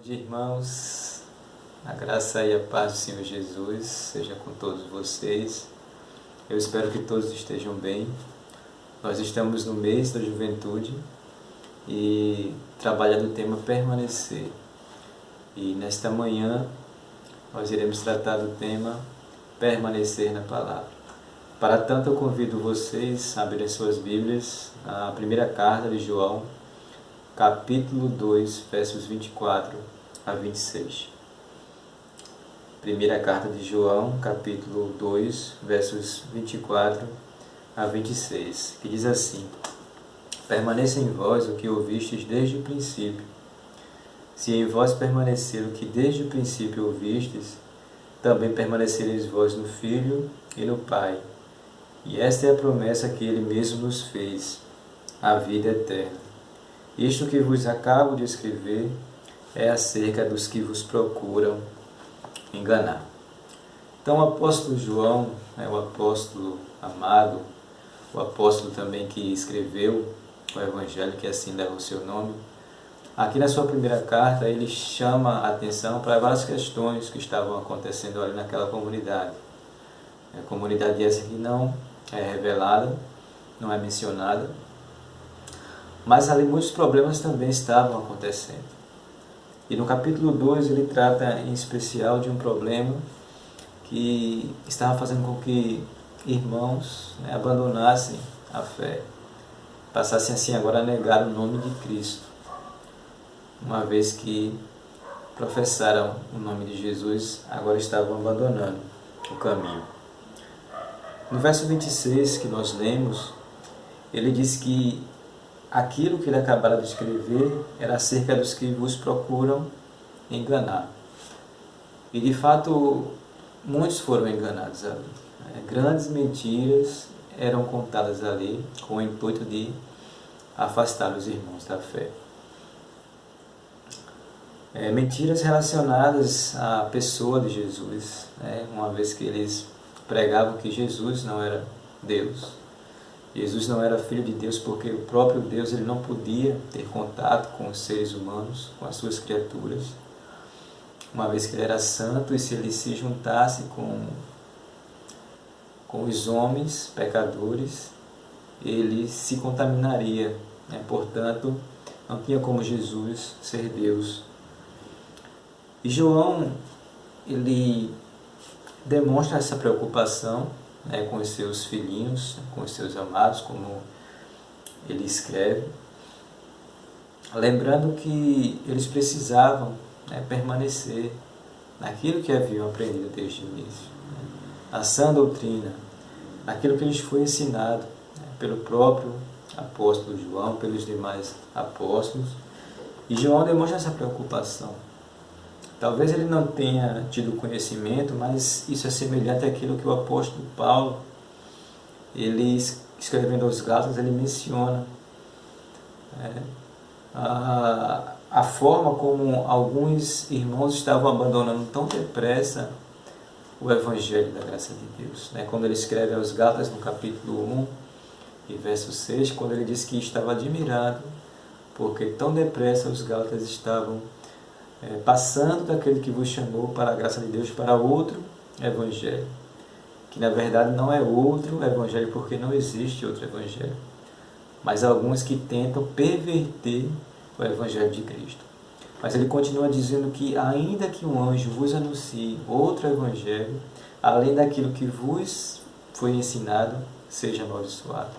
Dia, irmãos, a graça e a paz do Senhor Jesus seja com todos vocês. Eu espero que todos estejam bem. Nós estamos no mês da juventude e trabalhando o tema permanecer. E nesta manhã nós iremos tratar do tema permanecer na palavra. Para tanto eu convido vocês a abrirem suas Bíblias, a primeira carta de João, capítulo 2, versos 24 a 26. Primeira carta de João, capítulo 2, versos 24 a 26, que diz assim: Permaneça em vós o que ouvistes desde o princípio. Se em vós permanecer o que desde o princípio ouvistes, também permanecereis vós no Filho e no Pai. E esta é a promessa que Ele mesmo nos fez, a vida eterna. Isto que vos acabo de escrever é acerca dos que vos procuram enganar. Então o apóstolo João, o apóstolo amado, o apóstolo também que escreveu o Evangelho, que assim leva o seu nome, aqui na sua primeira carta ele chama a atenção para várias questões que estavam acontecendo ali naquela comunidade. A comunidade essa que não é revelada, não é mencionada, mas ali muitos problemas também estavam acontecendo. E no capítulo 2 ele trata em especial de um problema que estava fazendo com que irmãos abandonassem a fé, passassem assim agora a negar o nome de Cristo, uma vez que professaram o nome de Jesus, agora estavam abandonando o caminho. No verso 26 que nós lemos, ele diz que aquilo que ele acabara de escrever era acerca dos que vos procuram enganar. E de fato, muitos foram enganados ali. Grandes mentiras eram contadas ali com o intuito de afastar os irmãos da fé. Mentiras relacionadas à pessoa de Jesus, uma vez que eles pregavam que Jesus não era Deus. Jesus não era filho de Deus porque o próprio Deus ele não podia ter contato com os seres humanos, com as suas criaturas, uma vez que ele era santo, e se ele se juntasse com os homens pecadores, ele se contaminaria, portanto, não tinha como Jesus ser Deus. E João, ele demonstra essa preocupação com os seus filhinhos, com os seus amados, como ele escreve, lembrando que eles precisavam permanecer naquilo que haviam aprendido desde o início, na sã doutrina, naquilo que lhes foi ensinado pelo próprio apóstolo João, pelos demais apóstolos. E João demonstra essa preocupação. Talvez ele não tenha tido conhecimento, mas isso é semelhante àquilo que o apóstolo Paulo, ele escrevendo aos Gálatas, ele menciona a forma como alguns irmãos estavam abandonando tão depressa o Evangelho da graça de Deus. Quando ele escreve aos Gálatas, no capítulo 1 e verso 6, quando ele diz que estava admirado, porque tão depressa os Gálatas estavam passando daquele que vos chamou para a graça de Deus para outro Evangelho, que na verdade não é outro Evangelho, porque não existe outro Evangelho, mas alguns que tentam perverter o Evangelho de Cristo. Mas ele continua dizendo que ainda que um anjo vos anuncie outro Evangelho, além daquilo que vos foi ensinado, seja amaldiçoado.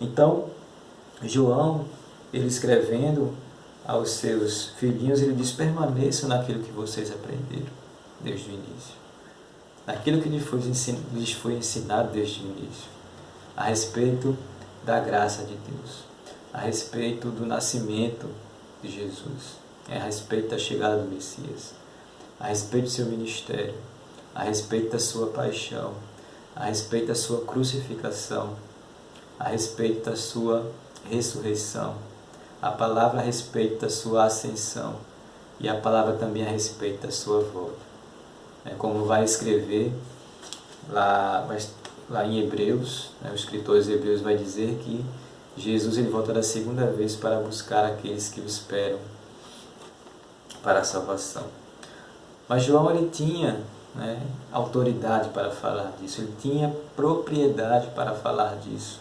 Então, João, ele escrevendo aos seus filhinhos, ele diz: permaneçam naquilo que vocês aprenderam desde o início, naquilo que lhes foi ensinado desde o início, a respeito da graça de Deus, a respeito do nascimento de Jesus, a respeito da chegada do Messias, a respeito do seu ministério, a respeito da sua paixão, a respeito da sua crucificação, a respeito da sua ressurreição, a palavra a respeito da sua ascensão e a palavra também a respeito da sua volta. Como vai escrever lá em Hebreus, o escritor de Hebreus vai dizer que Jesus ele volta da segunda vez para buscar aqueles que o esperam para a salvação. Mas João, ele tinha, né, autoridade para falar disso, ele tinha propriedade para falar disso,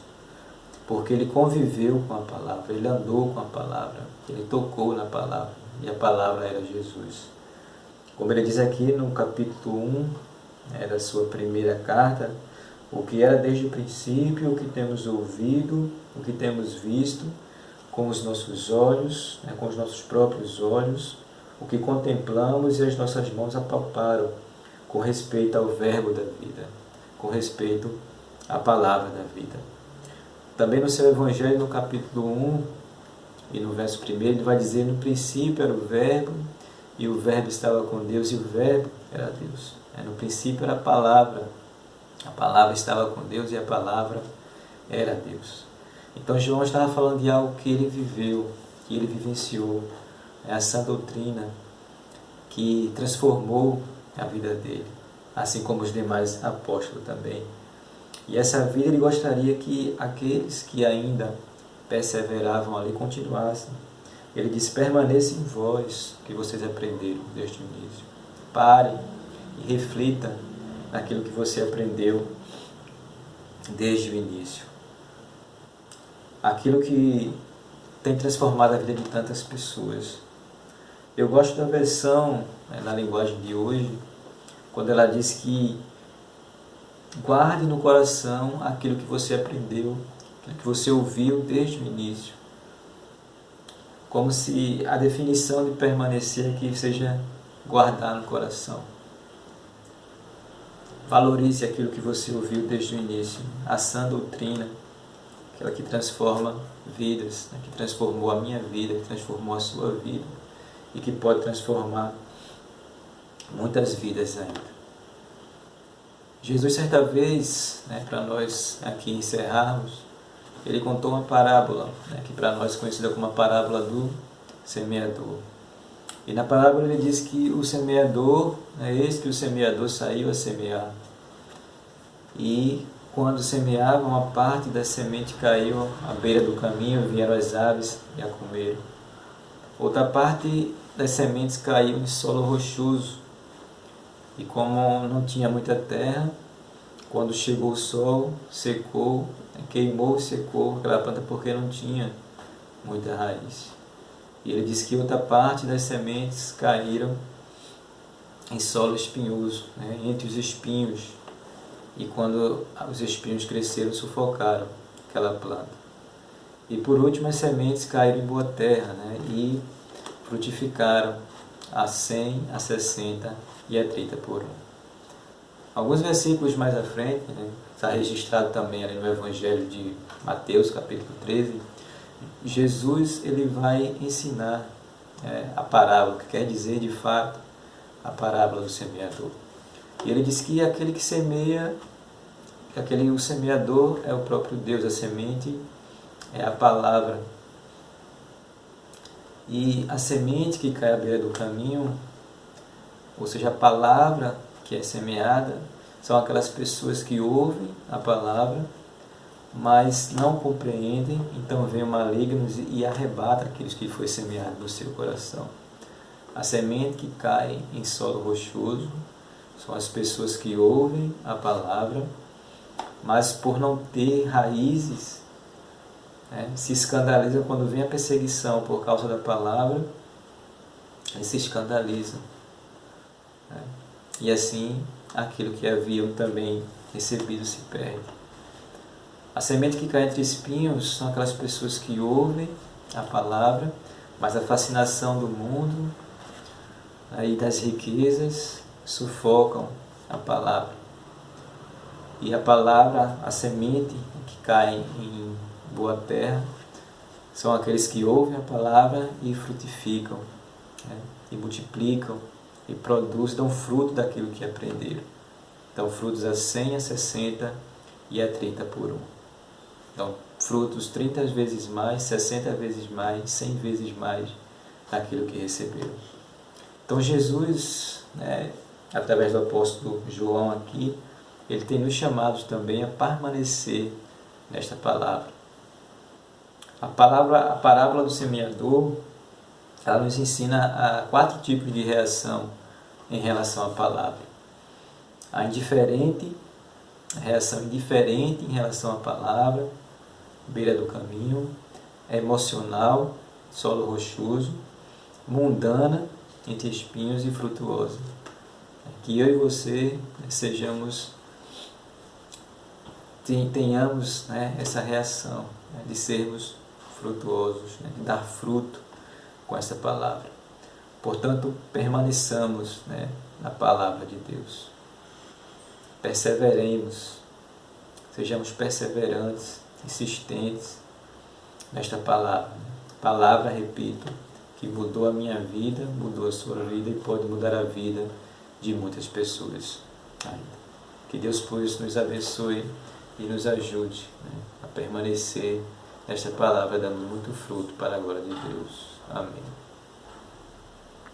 porque ele conviveu com a palavra, ele andou com a palavra, ele tocou na palavra, e a palavra era Jesus. Como ele diz aqui no capítulo 1, da sua primeira carta, o que era desde o princípio, o que temos ouvido, o que temos visto com os nossos olhos, com os nossos próprios olhos, o que contemplamos e as nossas mãos apalparam com respeito ao verbo da vida, com respeito à palavra da vida. Também no seu Evangelho, no capítulo 1 e no verso 1, ele vai dizer: no princípio era o verbo, e o verbo estava com Deus, e o verbo era Deus. No princípio era a palavra estava com Deus, e a palavra era Deus. Então João estava falando de algo que ele viveu, que ele vivenciou, a sã doutrina que transformou a vida dele, assim como os demais apóstolos também. E essa vida ele gostaria que aqueles que ainda perseveravam ali continuassem. Ele disse: permaneça em vós, que vocês aprenderam desde o início. Pare e reflita naquilo que você aprendeu desde o início. Aquilo que tem transformado a vida de tantas pessoas. Eu gosto da versão, na linguagem de hoje, quando ela diz que guarde no coração aquilo que você aprendeu, aquilo que você ouviu desde o início. Como se a definição de permanecer aqui seja guardar no coração. Valorize aquilo que você ouviu desde o início, a sã doutrina, aquela que transforma vidas, que transformou a minha vida, que transformou a sua vida e que pode transformar muitas vidas ainda. Jesus, certa vez, para nós aqui encerrarmos, ele contou uma parábola, que para nós é conhecida como a parábola do semeador. E na parábola ele diz que o semeador, eis que o semeador saiu a semear. E quando semeava, uma parte da semente caiu à beira do caminho, vieram as aves e a comeram. Outra parte das sementes caiu em solo rochoso. E como não tinha muita terra, quando chegou o sol, secou, queimou, secou aquela planta porque não tinha muita raiz. E ele diz que outra parte das sementes caíram em solo espinhoso, entre os espinhos. E quando os espinhos cresceram, sufocaram aquela planta. E por último, as sementes caíram em boa terra, e frutificaram a 100, a 60 e a 30 por um. Alguns versículos mais à frente, está registrado também ali no Evangelho de Mateus, capítulo 13, Jesus ele vai ensinar a parábola, que quer dizer de fato a parábola do semeador. E ele diz que aquele que semeia, o semeador é o próprio Deus, a semente é a palavra. E a semente que cai à beira do caminho, ou seja, a palavra que é semeada, são aquelas pessoas que ouvem a palavra, mas não compreendem, então vem o maligno e arrebata aqueles que foi semeado no seu coração. A semente que cai em solo rochoso são as pessoas que ouvem a palavra, mas por não ter raízes, se escandalizam quando vem a perseguição por causa da palavra, e se escandalizam. E assim, aquilo que haviam também recebido se perde. A semente que cai entre espinhos são aquelas pessoas que ouvem a palavra, mas a fascinação do mundo e das riquezas sufocam a palavra. E a palavra, a semente que cai em boa terra, são aqueles que ouvem a palavra e frutificam, e multiplicam, e produzem, dão fruto daquilo que aprenderam. Dão frutos a 100, a 60 e a 30 por um. Dão frutos 30 vezes mais, 60 vezes mais, 100 vezes mais daquilo que receberam. Então Jesus, através do apóstolo João aqui, ele tem nos chamados também a permanecer nesta palavra. A parábola do semeador, ela nos ensina a 4 tipos de reação em relação à palavra. A reação indiferente em relação à palavra, beira do caminho, emocional, solo rochoso, mundana, entre espinhos e frutuosa. Que eu e você tenhamos, essa reação, de sermos frutuosos, de dar fruto com essa palavra. Portanto, permaneçamos, na palavra de Deus. Perseveremos, sejamos perseverantes, insistentes nesta palavra. Palavra, repito, que mudou a minha vida, mudou a sua vida e pode mudar a vida de muitas pessoas ainda. Que Deus, pois, nos abençoe e nos ajude, a permanecer nesta palavra, dando muito fruto para a glória de Deus. Amém.